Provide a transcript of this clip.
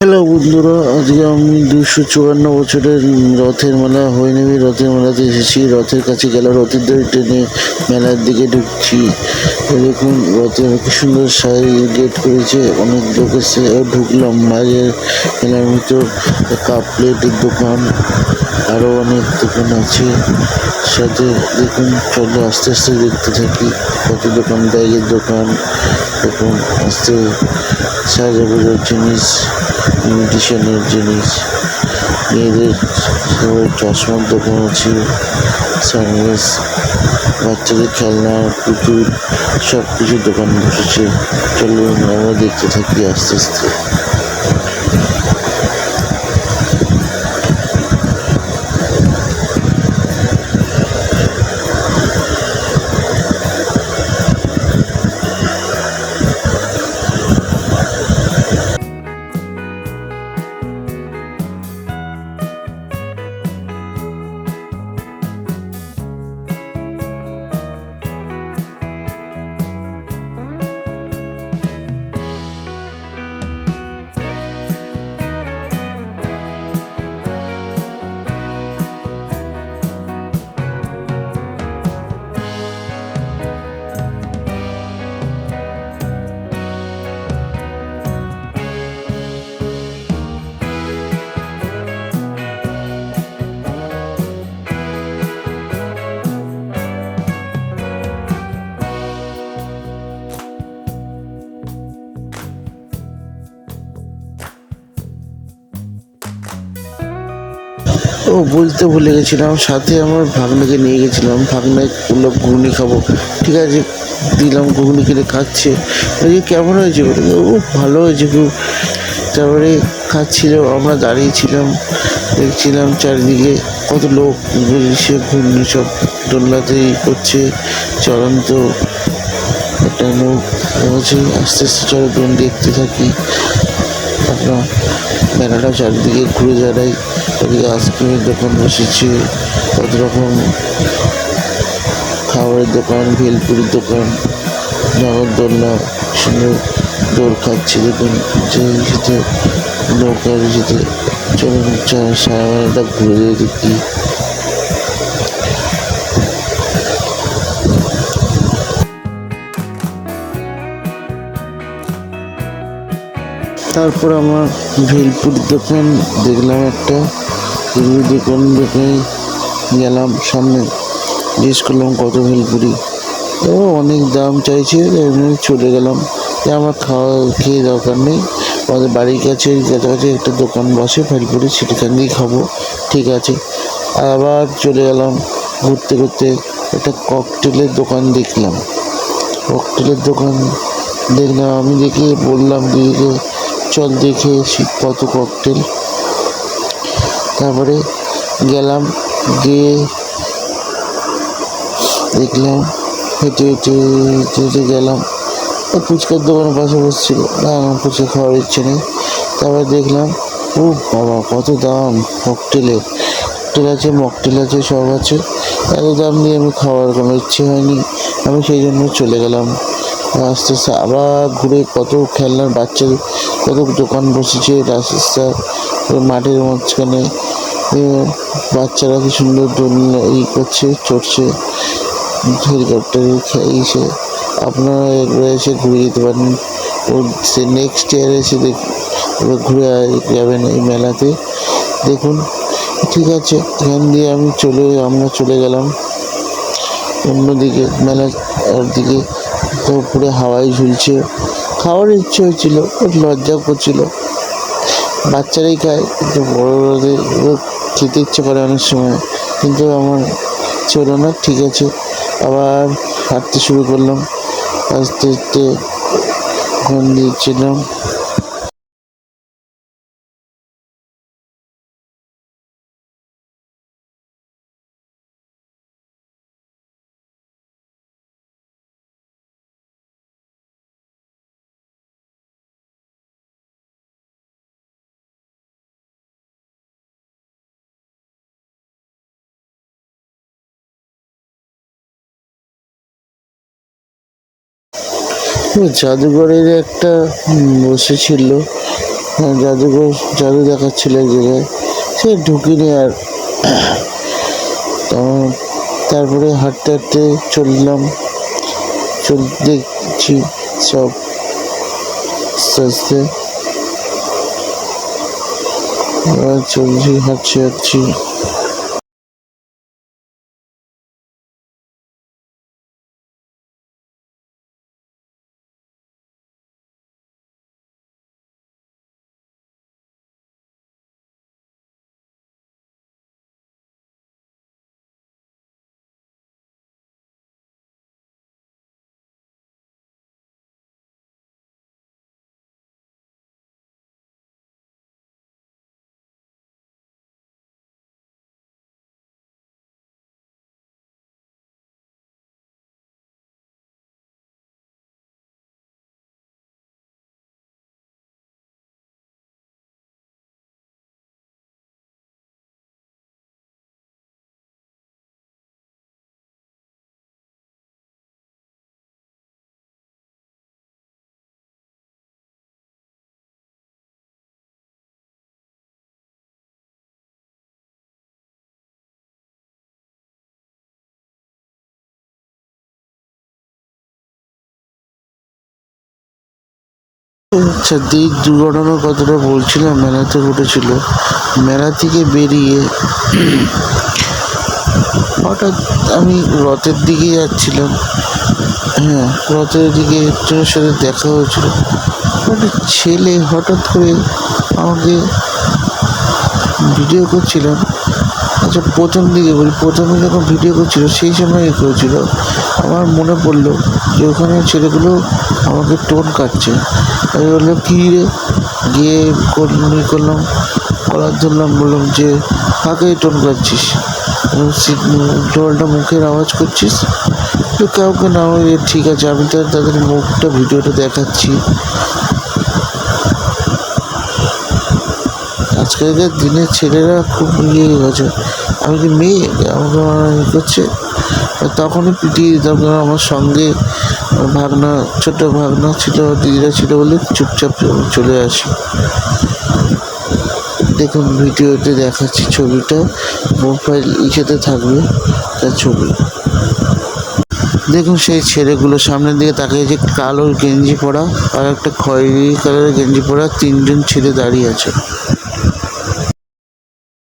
Hello বন্ধুরা, আজকে আমি 254 বছরের রথের মেলা হয়নি রথের মেলাতে এসেছি। রথের কাছে গেল, রথের দড়ি টেনে মেলার দিকে ঢুকছি। দেখুন রথে কি সুন্দর গেট করেছে, অনেক লোক এসে ঢুকলাম বাইরে। মেলার ভিতর কাপ প্লেটের দোকান, আরো অনেক দোকান আছে সাথে। দেখুন চলো আস্তে আস্তে দেখতে থাকি কত দোকান, ব্যাগের দোকান, দেখুন আস্তে সাজাগোজার জিনিস, ইমিটেশনের জিনিস, মেয়েদের সবাই চশমার দোকান আছে, সানগ্লাস, বাচ্চাদের খেলনা, পুতুল, সব কিছু দোকান বসেছে। চলুন আমরা দেখতে থাকি আস্তে আস্তে। বলতে ভুলে গেছিলাম, সাথে আমার ভাগ্নাকে নিয়ে গেছিলাম। ভাগ্নায় বললো ঘুগনি খাবো, ঠিক আছে দিলাম, ঘুগনি কিনে খাচ্ছে। বলছি কেমন হয়েছে, ও ভালো হয়েছে খুব। তারপরে খাচ্ছিল, আমরা দাঁড়িয়েছিলাম, দেখছিলাম চারিদিকে কত লোক সে ঘুগনি সব দোলনাতেই করছে। চলন্ত একটা মুখ আছে, আস্তে আস্তে চলো দেখতে থাকি। আপনার মেলাটা চারিদিকে ঘুরে দাঁড়াই। ওদিকে আইসক্রিমের দোকান বসেছে, কত রকম খাবারের দোকান, ভেলপুরির দোকান, নাগরদোলনা, সুন্দর দোল খাচ্ছে। দেখুন যে যেতে নৌকার যেতে, চলুন সারা মেলাটা ঘুরে দেখি। তারপর আমার ভেলপুরির দোকান দেখলাম একটা, দোকানে গেলাম, সামনে জিজ্ঞেস করলাম কত ভেলপুরি, ও অনেক দাম চাইছে। এমনি চলে গেলাম, আমার খেয়ে দরকার নেই, আমাদের বাড়ির কাছে কাছাকাছি একটা দোকান বসে ভেলপুরি, সেখান দিয়েই খাবো, ঠিক আছে। আবার চলে গেলাম ঘুরতে ঘুরতে, একটা ককটেলের দোকান দেখলাম। ককটেলের দোকান দেখলাম, আমি দেখে বললাম দিদিকে চল দেখে এসি কত ককটেল। তারপরে গেলাম, গিয়ে দেখলাম, হেঁটে হেঁটে হেঁটে হেঁটে গেলাম, ফুচকার দোকানের পাশে বসছিল, না আমার ফুচকা খাওয়ার ইচ্ছে নেই। তারপরে দেখলাম, ও বাবা কত দাম ককটেলের, ককটেল আছে, মকটেল আছে, সব আছে। এত দাম দিয়ে আমি খাওয়ার কোনো ইচ্ছে হয়নি, আমি সেই জন্য চলে গেলাম। আস্তে আস্তে আবার ঘুরে কত খেলনার বাচ্চাদের কত দোকান বসেছে রাস্তা মাঠের মাঝখানে। বাচ্চারা কি সুন্দর দোলনা করছে, চড়ছে, হেলিকপ্টারে খেয়েছে। আপনারা একবার এসে ঘুরে যেতে পারেন, ও সে নেক্সট ইয়ার এসে ঘুরে যাবেন এই মেলাতে। দেখুন ঠিক আছে, এখান দিয়ে আমরা চলে গেলাম অন্যদিকে মেলার দিকে। তো পুরো হাওয়ায় ঝুলছে, খাওয়ার ইচ্ছে হয়েছিল, লজ্জা করছিল। বাচ্চারাই খায়, কিন্তু বড়দের খেতে ইচ্ছে করে অনেক সময়, কিন্তু আমার চলো না, ঠিক আছে। আবার হাঁটতে শুরু করলাম, আস্তে আস্তে ওখান দিয়েছিলাম। জাদুঘরের একটা বসেছিল হ্যাঁ, জাদুঘর জাদু দেখাচ্ছিল এক জায়গায়, সে ঢুকিনি আর। তারপরে হাঁটতে হাঁটতে চললাম, দেখছি সব আস্তে আস্তে চলছি, হাঁটছি। আচ্ছা, দিক দুর্ঘটনার কথাটা বলছিলাম, মেলাতে ঘটেছিল। মেলা থেকে বেরিয়ে হঠাৎ আমি রথের দিকে যাচ্ছিলাম। হ্যাঁ, রথের দিকে একজনের সাথে দেখা হয়েছিল। একটা ছেলে হঠাৎ করে আমাকে ভিডিও করছিলাম। আচ্ছা, প্রথমে যখন ভিডিও করছিল সেই সময় করেছিল, আমার মনে পড়লো যে ওখানে ছেলেগুলো আমাকে টোন কাটছে। আমি বললাম, কী রে? গিয়ে করলাম, কলার ধরলাম, বললাম যে কাকে টোন কাটছিস, জলটা মুখের আওয়াজ করছিস? তো কাউকে না, ঠিক আছে, আমি তো তাদের মুখটা ভিডিওটা দেখাচ্ছি। আজকালকার দিনের ছেলেরা খুব হয়ে গেছে। আমি কি মেয়ে, আমাকে করছে? তখনই পিটিয়ে দিতাম, কারণ আমার সঙ্গে ভাগনা, ছোটো ভাগনা ছিল, দিদিরা ছিল বলে চুপচাপ চলে আসি। দেখুন, ভিডিওতে দেখাচ্ছি ছবিটা, মোবাইল ইসেতে থাকবে তার ছবি। দেখুন সেই ছেলেগুলো সামনের দিকে তাকিয়ে, যে কালো গেঞ্জি পরা আর একটা খয়েরি কালারের গেঞ্জি পরা 3জন ছেলে দাঁড়িয়ে আছে।